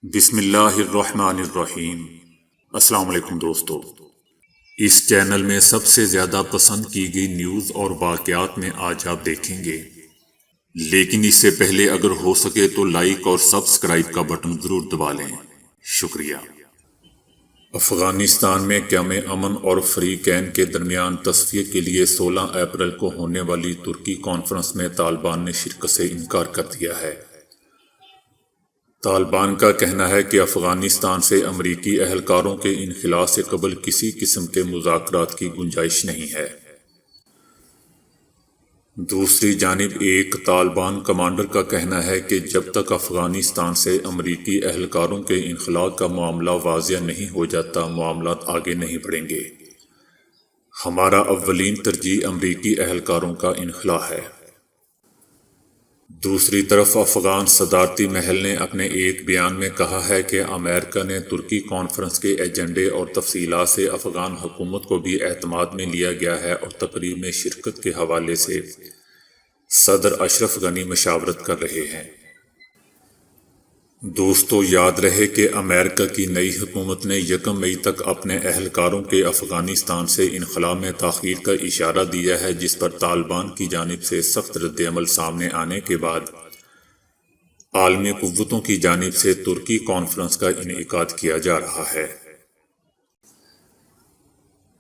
بسم اللہ الرحمن الرحیم۔ السلام علیکم دوستو، اس چینل میں سب سے زیادہ پسند کی گئی نیوز اور واقعات میں آج آپ دیکھیں گے، لیکن اس سے پہلے اگر ہو سکے تو لائک اور سبسکرائب کا بٹن ضرور دبا لیں۔ شکریہ۔ افغانستان میں قیام امن اور فریقین کے درمیان تصفیے کے لیے 16 اپریل کو ہونے والی ترکی کانفرنس میں طالبان نے شرکت سے انکار کر دیا ہے۔ طالبان کا کہنا ہے کہ افغانستان سے امریکی اہلکاروں کے انخلاء سے قبل کسی قسم کے مذاکرات کی گنجائش نہیں ہے۔ دوسری جانب ایک طالبان کمانڈر کا کہنا ہے کہ جب تک افغانستان سے امریکی اہلکاروں کے انخلاء کا معاملہ واضح نہیں ہو جاتا، معاملات آگے نہیں بڑھیں گے۔ ہمارا اولین ترجیح امریکی اہلکاروں کا انخلاء ہے۔ دوسری طرف افغان صدارتی محل نے اپنے ایک بیان میں کہا ہے کہ امریکہ نے ترکی کانفرنس کے ایجنڈے اور تفصیلات سے افغان حکومت کو بھی اعتماد میں لیا گیا ہے اور تقریب میں شرکت کے حوالے سے صدر اشرف غنی مشاورت کر رہے ہیں۔ دوستو، یاد رہے کہ امریکہ کی نئی حکومت نے 1 مئی تک اپنے اہلکاروں کے افغانستان سے انخلاء میں تاخیر کا اشارہ دیا ہے، جس پر طالبان کی جانب سے سخت رد عمل سامنے آنے کے بعد عالمی قوتوں کی جانب سے ترکی کانفرنس کا انعقاد کیا جا رہا ہے۔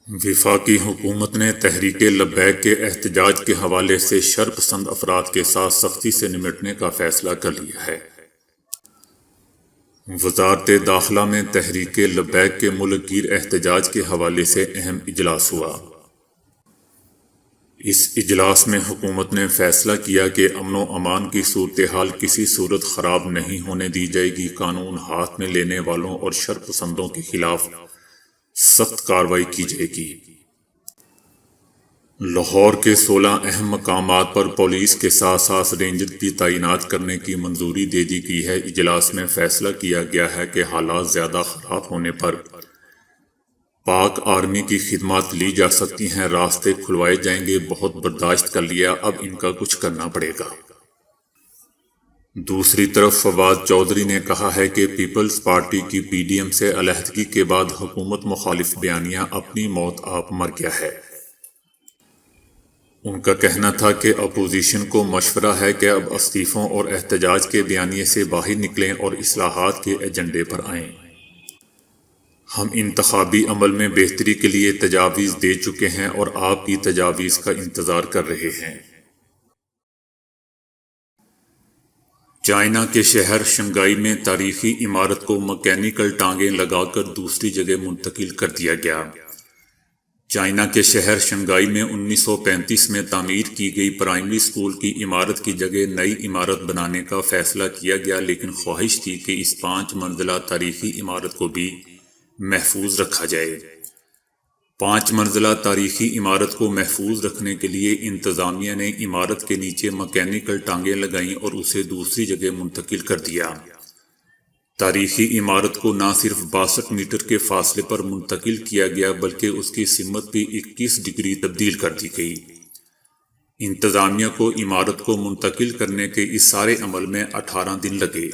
وفاقی حکومت نے تحریک لبیک کے احتجاج کے حوالے سے شرپسند افراد کے ساتھ سختی سے نمٹنے کا فیصلہ کر لیا ہے۔ وزارت داخلہ میں تحریک لبیک کے ملک گیر احتجاج کے حوالے سے اہم اجلاس ہوا۔ اس اجلاس میں حکومت نے فیصلہ کیا کہ امن و امان کی صورتحال کسی صورت خراب نہیں ہونے دی جائے گی۔ قانون ہاتھ میں لینے والوں اور شرپسندوں کے خلاف سخت کارروائی کی جائے گی۔ لاہور کے 16 اہم مقامات پر پولیس کے ساتھ ساتھ رینجر بھی تعینات کرنے کی منظوری دے دی گئی ہے۔ اجلاس میں فیصلہ کیا گیا ہے کہ حالات زیادہ خراب ہونے پر پاک آرمی کی خدمات لی جا سکتی ہیں، راستے کھلوائے جائیں گے۔ بہت برداشت کر لیا، اب ان کا کچھ کرنا پڑے گا۔ دوسری طرف فواد چودھری نے کہا ہے کہ پیپلز پارٹی کی PDM سے علیحدگی کے بعد حکومت مخالف بیانیہ اپنی موت آپ مر گیا ہے۔ ان کا کہنا تھا کہ اپوزیشن کو مشورہ ہے کہ اب استعفوں اور احتجاج کے بیانیے سے باہر نکلیں اور اصلاحات کے ایجنڈے پر آئیں۔ ہم انتخابی عمل میں بہتری کے لیے تجاویز دے چکے ہیں اور آپ کی تجاویز کا انتظار کر رہے ہیں۔ چائنا کے شہر شنگھائی میں تاریخی عمارت کو مکینیکل ٹانگیں لگا کر دوسری جگہ منتقل کر دیا گیا۔ چائنا کے شہر شنگھائی میں 1935 میں تعمیر کی گئی پرائمری اسکول کی عمارت کی جگہ نئی عمارت بنانے کا فیصلہ کیا گیا، لیکن خواہش تھی کہ اس 5 منزلہ تاریخی عمارت کو بھی محفوظ رکھا جائے۔ 5 منزلہ تاریخی عمارت کو محفوظ رکھنے کے لیے انتظامیہ نے عمارت کے نیچے مکینیکل ٹانگیں لگائیں اور اسے دوسری جگہ منتقل کر دیا۔ تاریخی عمارت کو نہ صرف 62 میٹر کے فاصلے پر منتقل کیا گیا بلکہ اس کی سمت بھی 21 ڈگری تبدیل کر دی گئی۔ انتظامیہ کو عمارت کو منتقل کرنے کے اس سارے عمل میں 18 دن لگے۔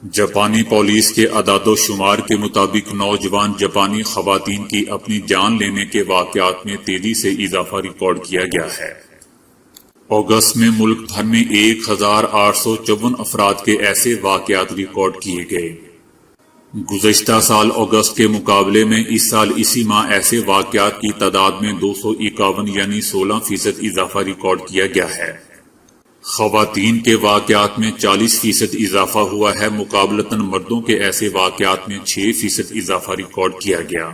جاپانی پولیس کے اعداد و شمار کے مطابق نوجوان جاپانی خواتین کی اپنی جان لینے کے واقعات میں تیزی سے اضافہ ریکارڈ کیا گیا ہے۔ اگست میں ملک بھر میں 1854 افراد کے ایسے واقعات ریکارڈ کیے گئے۔ گزشتہ سال اگست کے مقابلے میں اس سال اسی ماہ ایسے واقعات کی تعداد میں 251 یعنی 16% اضافہ ریکارڈ کیا گیا ہے۔ خواتین کے واقعات میں 40% اضافہ ہوا ہے، مقابلتاً مردوں کے ایسے واقعات میں 6% اضافہ ریکارڈ کیا گیا۔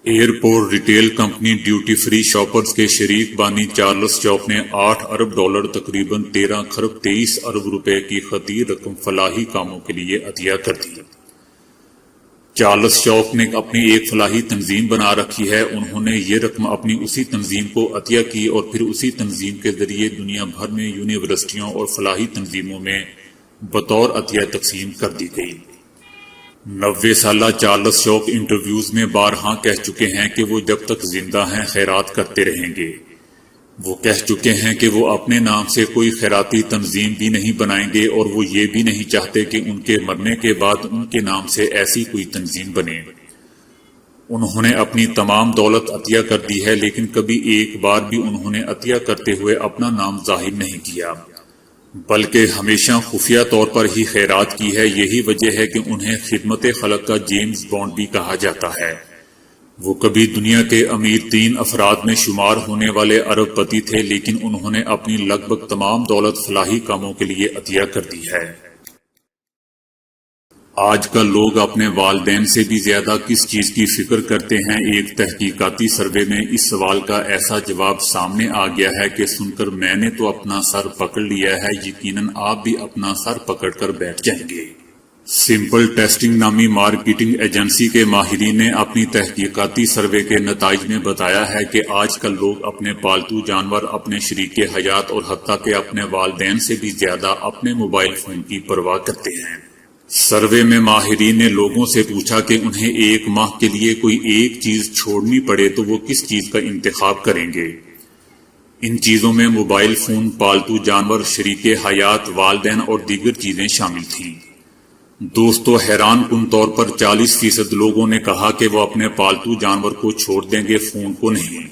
Airport retail company duty free shoppers کے شریک بانی چارلس چوک نے $8 ارب تقریباً 13 کروڑ 23 ارب روپے کی خطیر رقم فلاحی کاموں کے لیے عطیہ کر دی۔ چارلس چوک نے اپنی ایک فلاحی تنظیم بنا رکھی ہے۔ انہوں نے یہ رقم اپنی اسی تنظیم کو عطیہ کی اور پھر اسی تنظیم کے ذریعے دنیا بھر میں یونیورسٹیوں اور فلاحی تنظیموں میں بطور عطیہ تقسیم کر دی گئی۔ 90 سالہ چارلس چوک انٹرویوز میں بارہا کہہ چکے ہیں کہ وہ جب تک زندہ ہیں خیرات کرتے رہیں گے۔ وہ کہہ چکے ہیں کہ وہ اپنے نام سے کوئی خیراتی تنظیم بھی نہیں بنائیں گے اور وہ یہ بھی نہیں چاہتے کہ ان کے مرنے کے بعد ان کے نام سے ایسی کوئی تنظیم بنے۔ انہوں نے اپنی تمام دولت عطیہ کر دی ہے، لیکن کبھی ایک بار بھی انہوں نے عطیہ کرتے ہوئے اپنا نام ظاہر نہیں کیا، بلکہ ہمیشہ خفیہ طور پر ہی خیرات کی ہے۔ یہی وجہ ہے کہ انہیں خدمت خلق کا جیمز بانڈ بھی کہا جاتا ہے۔ وہ کبھی دنیا کے امیر 3 افراد میں شمار ہونے والے ارب پتی تھے، لیکن انہوں نے اپنی لگ بھگ تمام دولت فلاحی کاموں کے لیے عطیہ کر دی ہے۔ آج کل لوگ اپنے والدین سے بھی زیادہ کس چیز کی فکر کرتے ہیں؟ ایک تحقیقاتی سروے میں اس سوال کا ایسا جواب سامنے آ گیا ہے کہ سن کر میں نے تو اپنا سر پکڑ لیا ہے، یقیناً آپ بھی اپنا سر پکڑ کر بیٹھ جائیں گے۔ سمپل ٹیسٹنگ نامی مارکیٹنگ ایجنسی کے ماہرین نے اپنی تحقیقاتی سروے کے نتائج میں بتایا ہے کہ آج کل لوگ اپنے پالتو جانور، اپنے شریک حیات اور حتیٰ کہ اپنے والدین سے بھی زیادہ اپنے موبائل فون کی پرواہ کرتے ہیں۔ سروے میں ماہرین نے لوگوں سے پوچھا کہ انہیں ایک ماہ کے لیے کوئی ایک چیز چھوڑنی پڑے تو وہ کس چیز کا انتخاب کریں گے۔ ان چیزوں میں موبائل فون، پالتو جانور، شریک حیات، والدین اور دیگر چیزیں شامل تھیں۔ دوستو، حیران کن طور پر 40% لوگوں نے کہا کہ وہ اپنے پالتو جانور کو چھوڑ دیں گے، فون کو نہیں۔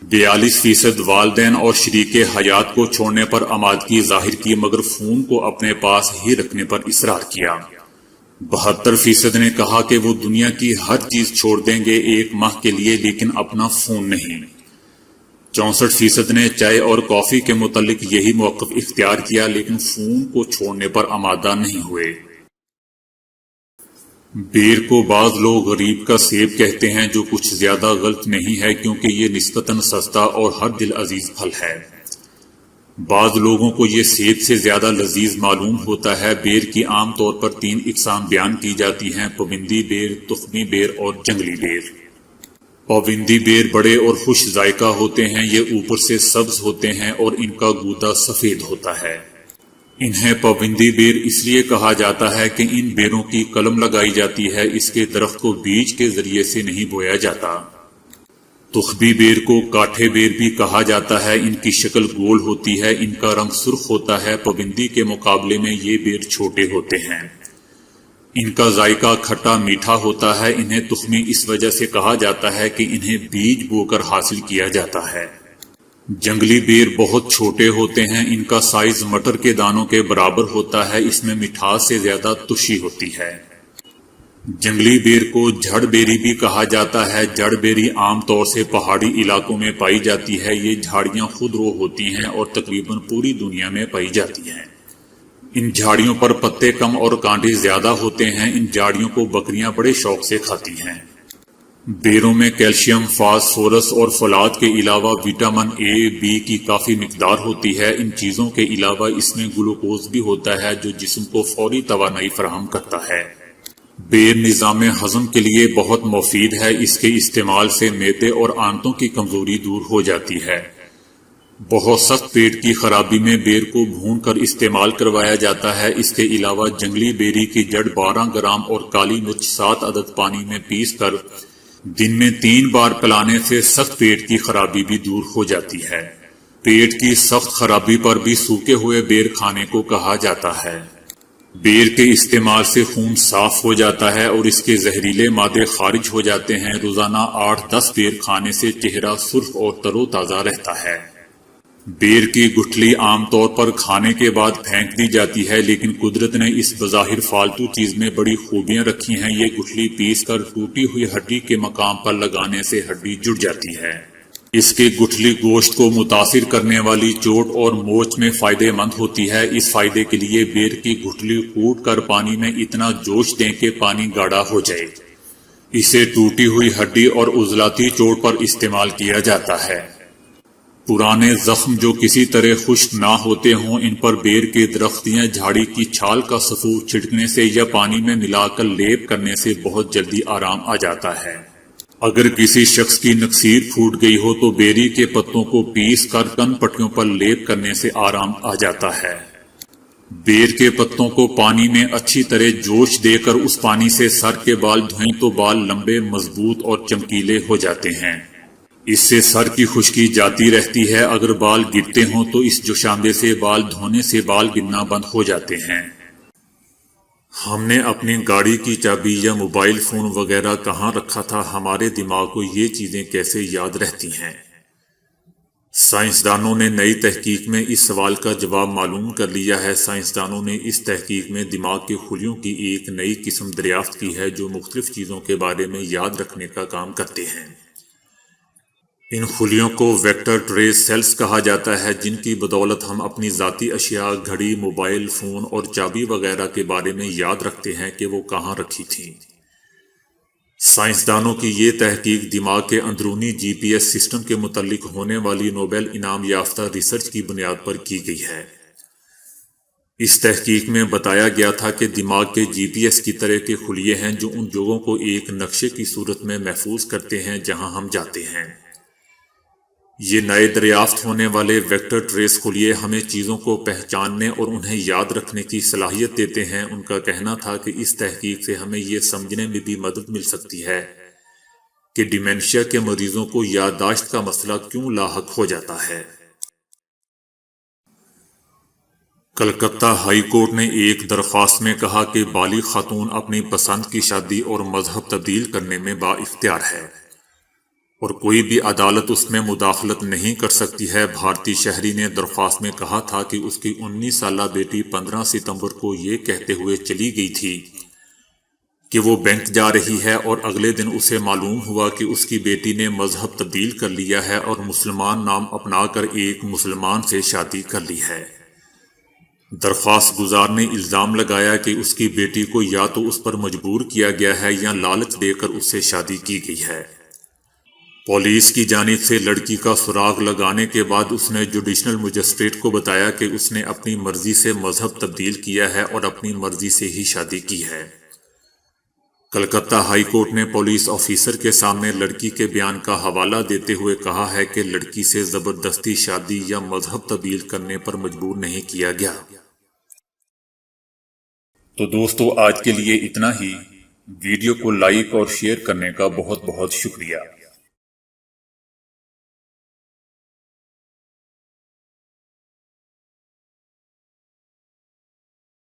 42% والدین اور شریک حیات کو چھوڑنے پر آمادگی ظاہر کی، مگر فون کو اپنے پاس ہی رکھنے پر اصرار کیا۔ 72% نے کہا کہ وہ دنیا کی ہر چیز چھوڑ دیں گے ایک ماہ کے لیے، لیکن اپنا فون نہیں۔ 64% نے چائے اور کافی کے متعلق یہی موقف اختیار کیا، لیکن فون کو چھوڑنے پر آمادہ نہیں ہوئے۔ بیر کو بعض لوگ غریب کا سیب کہتے ہیں، جو کچھ زیادہ غلط نہیں ہے کیونکہ یہ نسبتاً سستا اور ہر دل عزیز پھل ہے۔ بعض لوگوں کو یہ سیب سے زیادہ لذیذ معلوم ہوتا ہے۔ بیر کی عام طور پر 3 اقسام بیان کی جاتی ہیں: پابندی بیر، تخمی بیر اور جنگلی بیر۔ پابندی بیر بڑے اور خوش ذائقہ ہوتے ہیں، یہ اوپر سے سبز ہوتے ہیں اور ان کا گودا سفید ہوتا ہے۔ انہیں پابندی بیر اس لیے کہا جاتا ہے کہ ان بیروں کی کلم لگائی جاتی ہے، اس کے درخت کو بیج کے ذریعے سے نہیں بویا جاتا۔ تخمی بیر کو کاٹھے بیر بھی کہا جاتا ہے، ان کی شکل گول ہوتی ہے، ان کا رنگ سرخ ہوتا ہے۔ پابندی کے مقابلے میں یہ بیر چھوٹے ہوتے ہیں، ان کا ذائقہ کھٹا میٹھا ہوتا ہے۔ انہیں تخمی اس وجہ سے کہا جاتا ہے کہ انہیں بیج بو کر حاصل کیا جاتا ہے۔ جنگلی بیر بہت چھوٹے ہوتے ہیں، ان کا سائز مٹر کے دانوں کے برابر ہوتا ہے، اس میں مٹھاس سے زیادہ تشی ہوتی ہے۔ جنگلی بیر کو جھڑ بیری بھی کہا جاتا ہے۔ جڑ بیری عام طور سے پہاڑی علاقوں میں پائی جاتی ہے۔ یہ جھاڑیاں خود رو ہوتی ہیں اور تقریباً پوری دنیا میں پائی جاتی ہیں۔ ان جھاڑیوں پر پتے کم اور کانٹے زیادہ ہوتے ہیں۔ ان جھاڑیوں کو بکریاں بڑے شوق سے کھاتی ہیں۔ بیروں میں کیلشیم، فاسفورس اور فولاد کے علاوہ وٹامن اے، بی کی کافی مقدار ہوتی ہے۔ ان چیزوں کے علاوہ اس میں گلوکوز بھی ہوتا ہے جو جسم کو فوری توانائی فراہم کرتا ہے۔ بیر نظام ہضم کے لیے بہت مفید ہے، اس کے استعمال سے معدے اور آنتوں کی کمزوری دور ہو جاتی ہے۔ بہت سخت پیٹ کی خرابی میں بیر کو بھون کر استعمال کروایا جاتا ہے۔ اس کے علاوہ جنگلی بیری کی جڑ 12 گرام اور کالی مرچ 7 عدد پانی میں پیس کر دن میں 3 بار پلانے سے سخت پیٹ کی خرابی بھی دور ہو جاتی ہے۔ پیٹ کی سخت خرابی پر بھی سوکھے ہوئے بیر کھانے کو کہا جاتا ہے۔ بیر کے استعمال سے خون صاف ہو جاتا ہے اور اس کے زہریلے مادے خارج ہو جاتے ہیں۔ روزانہ 8-10 بیر کھانے سے چہرہ سرخ اور تر و تازہ رہتا ہے۔ بیر کی گٹھلی عام طور پر کھانے کے بعد پھینک دی جاتی ہے، لیکن قدرت نے اس بظاہر فالتو چیز میں بڑی خوبیاں رکھی ہیں۔ یہ گٹھلی پیس کر ٹوٹی ہوئی ہڈی کے مقام پر لگانے سے ہڈی جڑ جاتی ہے۔ اس کے گٹھلی گوشت کو متاثر کرنے والی چوٹ اور موچ میں فائدہ مند ہوتی ہے۔ اس فائدے کے لیے بیر کی گٹھلی کوٹ کر پانی میں اتنا جوش دیں کہ پانی گاڑھا ہو جائے۔ اسے ٹوٹی ہوئی ہڈی اور عضلاتی چوٹ پر استعمال کیا جاتا ہے۔ پرانے زخم جو کسی طرح خشک نہ ہوتے ہوں، ان پر بیر کے درخت یا جھاڑی کی چھال کا سفور چھڑکنے سے یا پانی میں ملا کر لیپ کرنے سے بہت جلدی آرام آ جاتا ہے۔ اگر کسی شخص کی نکسیر پھوٹ گئی ہو تو بیری کے پتوں کو پیس کر کن پٹیوں پر لیپ کرنے سے آرام آ جاتا ہے۔ بیر کے پتوں کو پانی میں اچھی طرح جوش دے کر اس پانی سے سر کے بال دھوئیں تو بال لمبے، مضبوط اور چمکیلے ہو جاتے ہیں۔ اس سے سر کی خشکی جاتی رہتی ہے، اگر بال گرتے ہوں تو اس جوشاندے سے بال دھونے سے بال گرنا بند ہو جاتے ہیں۔ ہم نے اپنی گاڑی کی چابی یا موبائل فون وغیرہ کہاں رکھا تھا، ہمارے دماغ کو یہ چیزیں کیسے یاد رہتی ہیں؟ سائنسدانوں نے نئی تحقیق میں اس سوال کا جواب معلوم کر لیا ہے۔ سائنسدانوں نے اس تحقیق میں دماغ کے خلیوں کی ایک نئی قسم دریافت کی ہے جو مختلف چیزوں کے بارے میں یاد رکھنے کا کام کرتے ہیں۔ ان خلیوں کو ویکٹر ٹریس سیلز کہا جاتا ہے، جن کی بدولت ہم اپنی ذاتی اشیاء، گھڑی، موبائل فون اور چابی وغیرہ کے بارے میں یاد رکھتے ہیں کہ وہ کہاں رکھی تھیں۔ سائنسدانوں کی یہ تحقیق دماغ کے اندرونی جی پی ایس سسٹم کے متعلق ہونے والی نوبل انعام یافتہ ریسرچ کی بنیاد پر کی گئی ہے۔ اس تحقیق میں بتایا گیا تھا کہ دماغ کے جی پی ایس کی طرح کے خلیے ہیں جو ان جگہوں کو ایک نقشے کی صورت میں محفوظ کرتے ہیں جہاں ہم جاتے ہیں۔ یہ نئے دریافت ہونے والے ویکٹر ٹریس خلیے ہمیں چیزوں کو پہچاننے اور انہیں یاد رکھنے کی صلاحیت دیتے ہیں۔ ان کا کہنا تھا کہ اس تحقیق سے ہمیں یہ سمجھنے میں بھی مدد مل سکتی ہے کہ ڈیمنشیا کے مریضوں کو یادداشت کا مسئلہ کیوں لاحق ہو جاتا ہے۔ کلکتہ ہائی کورٹ نے ایک درخواست میں کہا کہ بالغ خاتون اپنی پسند کی شادی اور مذہب تبدیل کرنے میں بااختیار ہے اور کوئی بھی عدالت اس میں مداخلت نہیں کر سکتی ہے۔ بھارتی شہری نے درخواست میں کہا تھا کہ اس کی 19 سالہ بیٹی 15 ستمبر کو یہ کہتے ہوئے چلی گئی تھی کہ وہ بینک جا رہی ہے اور اگلے دن اسے معلوم ہوا کہ اس کی بیٹی نے مذہب تبدیل کر لیا ہے اور مسلمان نام اپنا کر ایک مسلمان سے شادی کر لی ہے۔ درخواست گزار نے الزام لگایا کہ اس کی بیٹی کو یا تو اس پر مجبور کیا گیا ہے یا لالچ دے کر اس سے شادی کی گئی ہے۔ پولیس کی جانب سے لڑکی کا سراغ لگانے کے بعد اس نے جوڈیشنل مجسٹریٹ کو بتایا کہ اس نے اپنی مرضی سے مذہب تبدیل کیا ہے اور اپنی مرضی سے ہی شادی کی ہے۔ کلکتہ ہائی کورٹ نے پولیس آفیسر کے سامنے لڑکی کے بیان کا حوالہ دیتے ہوئے کہا ہے کہ لڑکی سے زبردستی شادی یا مذہب تبدیل کرنے پر مجبور نہیں کیا گیا۔ تو دوستو، آج کے لیے اتنا ہی۔ ویڈیو کو لائک اور شیئر کرنے کا بہت بہت شکریہ۔